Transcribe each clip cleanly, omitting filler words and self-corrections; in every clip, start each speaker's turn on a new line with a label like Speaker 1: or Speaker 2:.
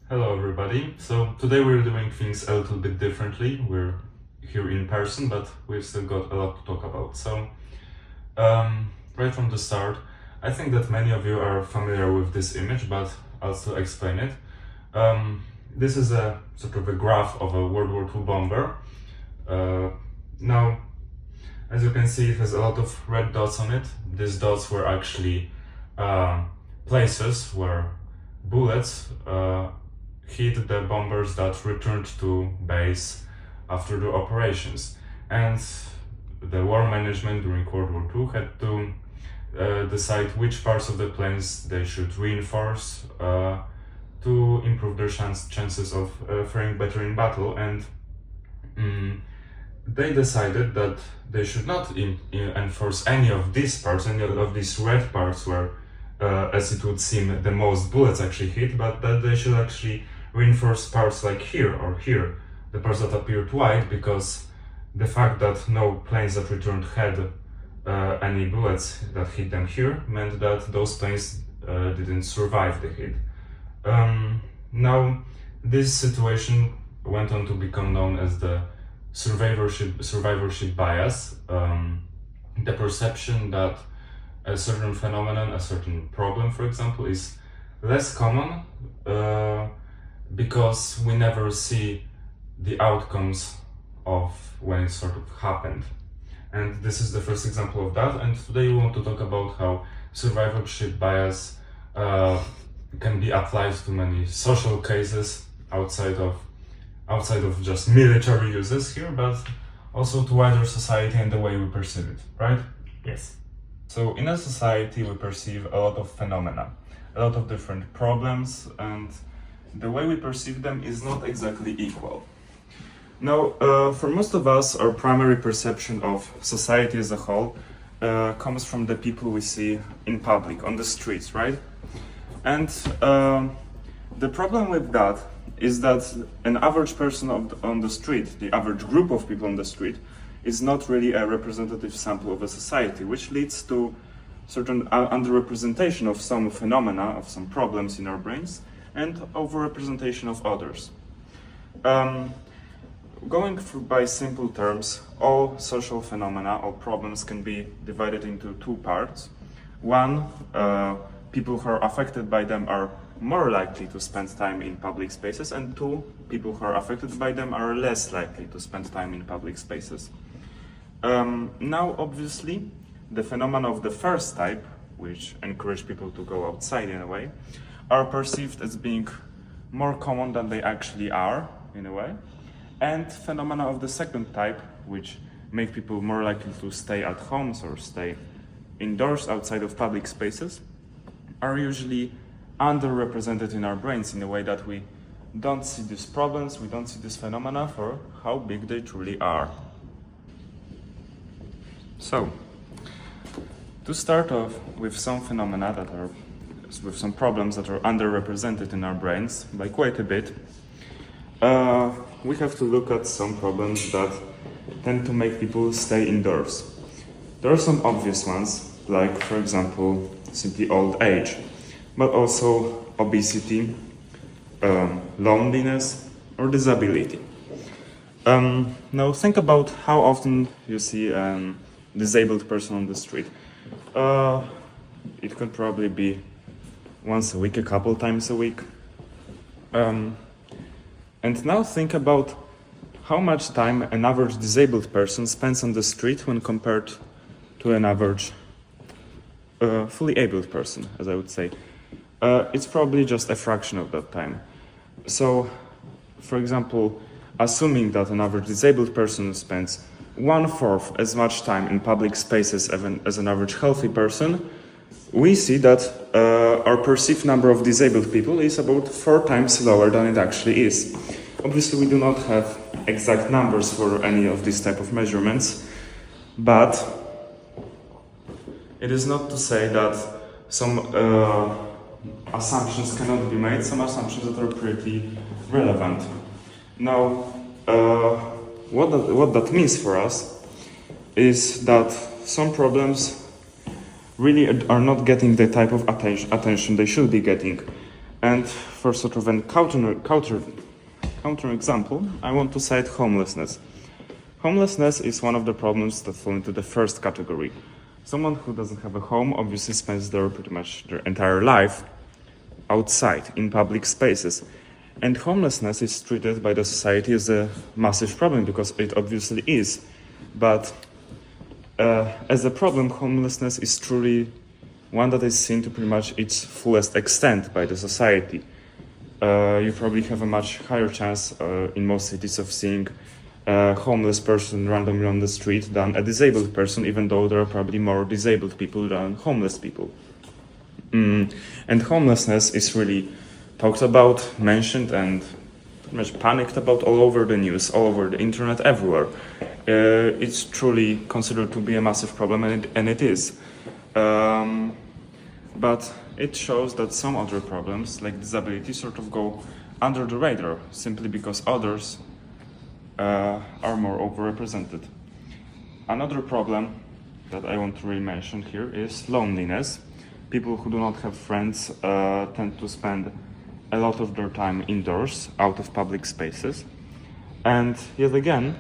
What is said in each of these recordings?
Speaker 1: Hello everybody. So today we're doing things a little bit differently. We're here in person, but we've still got a lot to talk about. So right from the start, I think that many of you are familiar with this image, but I'll still explain it. This is a sort of a graph of a World War II bomber. Now, as you can see, it has a lot of red dots on it. These dots were actually places where bullets hit the bombers that returned to base after the operations. And the war management during World War II had to decide which parts of the planes they should reinforce to improve their chances of faring better in battle. And they decided that they should not enforce any of these parts, any of these red parts where, as it would seem, the most bullets actually hit, but that they should actually reinforce parts like here or here, the parts that appeared white, because the fact that no planes that returned had any bullets that hit them here meant that those planes didn't survive the hit. Now, this situation went on to become known as the survivorship bias, the perception that a certain phenomenon, a certain problem, for example, is less common because we never see the outcomes of when it sort of happened. And this is the first example of that. And today we want to talk about how survivorship bias can be applied to many social cases outside of just military uses here, but also to wider society and the way we perceive it, right?
Speaker 2: Yes.
Speaker 1: So in a society we perceive a lot of phenomena, a lot of different problems, and the way we perceive them is not exactly equal. Now, for most of us, our primary perception of society as a whole comes from the people we see in public, on the streets, right? And the problem with that is that an average person on the street, the average group of people on the street, is not really a representative sample of a society, which leads to certain underrepresentation of some phenomena, of some problems in our brains, and overrepresentation of others. Going through by simple terms, all social phenomena, all problems can be divided into two parts. One, people who are affected by them are more likely to spend time in public spaces, and two, people who are affected by them are less likely to spend time in public spaces. Now, obviously, the phenomena of the first type, which encourage people to go outside in a way, are perceived as being more common than they actually are, in a way. And phenomena of the second type, which make people more likely to stay at homes or stay indoors outside of public spaces, are usually underrepresented in our brains in a way that we don't see these problems, we don't see these phenomena for how big they truly are. So, to start off with some phenomena that are, with some problems that are underrepresented in our brains by quite a bit, we have to look at some problems that tend to make people stay indoors. There are some obvious ones, like, for example, simply old age, but also obesity, loneliness, or disability. Now think about how often you see a disabled person on the street. It could probably be once a week, a couple times a week. And now think about how much time an average disabled person spends on the street when compared to an average fully abled person, as I would say. It's probably just a fraction of that time. So, for example, assuming that an average disabled person spends 1/4 as much time in public spaces as an average healthy person, we see that our perceived number of disabled people is about 4 times lower than it actually is. Obviously, we do not have exact numbers for any of these type of measurements, but it is not to say that some assumptions cannot be made, some assumptions that are pretty relevant. Now, what that means for us is that some problems really are not getting the type of attention they should be getting. And for sort of a counter example, I want to cite homelessness. Homelessness is one of the problems that fall into the first category. Someone who doesn't have a home obviously spends pretty much their entire life outside, in public spaces. And homelessness is treated by the society as a massive problem, because it obviously is. But as a problem, homelessness is truly one that is seen to pretty much its fullest extent by the society. You probably have a much higher chance in most cities of seeing a homeless person randomly on the street than a disabled person, even though there are probably more disabled people than homeless people. And homelessness is really talked about, mentioned, and pretty much panicked about all over the news, all over the internet, everywhere. It's truly considered to be a massive problem, and it is. But it shows that some other problems, like disability, sort of go under the radar, simply because others are more overrepresented. Another problem that I want to really mention here is loneliness. People who do not have friends tend to spend a lot of their time indoors, out of public spaces. And yet again,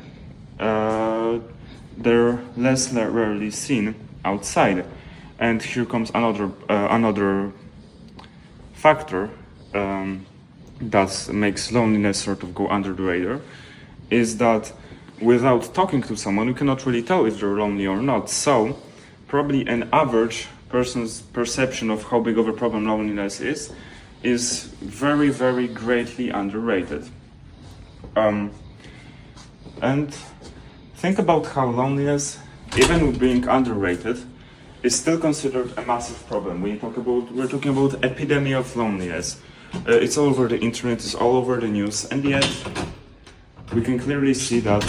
Speaker 1: they're less rarely seen outside. And here comes another factor that makes loneliness sort of go under the radar, is that without talking to someone, you cannot really tell if they're lonely or not. So probably an average person's perception of how big of a problem loneliness is very, very greatly underrated. And think about how loneliness, even being underrated, is still considered a massive problem. We're talking about epidemic of loneliness. It's all over the internet, it's all over the news, and yet we can clearly see that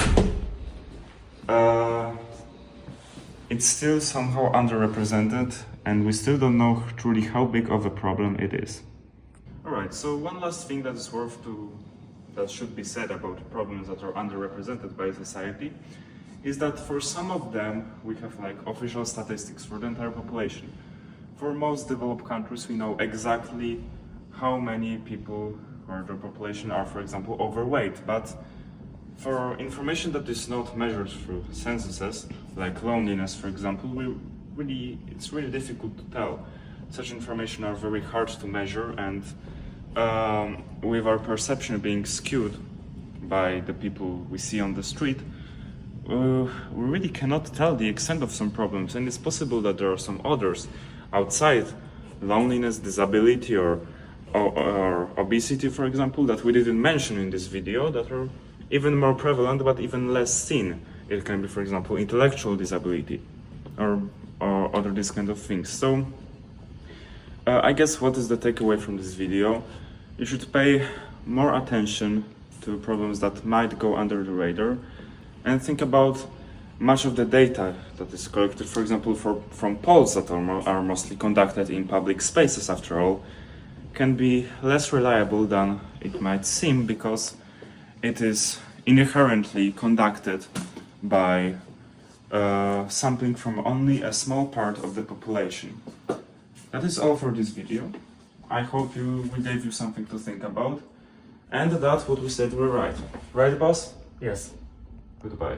Speaker 1: it's still somehow underrepresented, and we still don't know truly how big of a problem it is. Alright, so one last thing that should be said about problems that are underrepresented by society is that for some of them we have like official statistics for the entire population. For most developed countries, we know exactly how many people or their population are, for example, overweight. But for information that is not measured through censuses, like loneliness, for example, it's really difficult to tell. Such information are very hard to measure, and with our perception being skewed by the people we see on the street, we really cannot tell the extent of some problems, and it's possible that there are some others outside loneliness, disability, or obesity, for example, that we didn't mention in this video, that are even more prevalent but even less seen. It can be, for example, intellectual disability or other these kind of things. So I guess what is the takeaway from this video? You should pay more attention to problems that might go under the radar, and think about much of the data that is collected, for example, from polls that are mostly conducted in public spaces, after all, can be less reliable than it might seem, because it is inherently conducted by sampling from only a small part of the population. That is all for this video. I hope we gave you something to think about, and that what we said were right. Right, boss?
Speaker 2: Yes.
Speaker 1: Goodbye.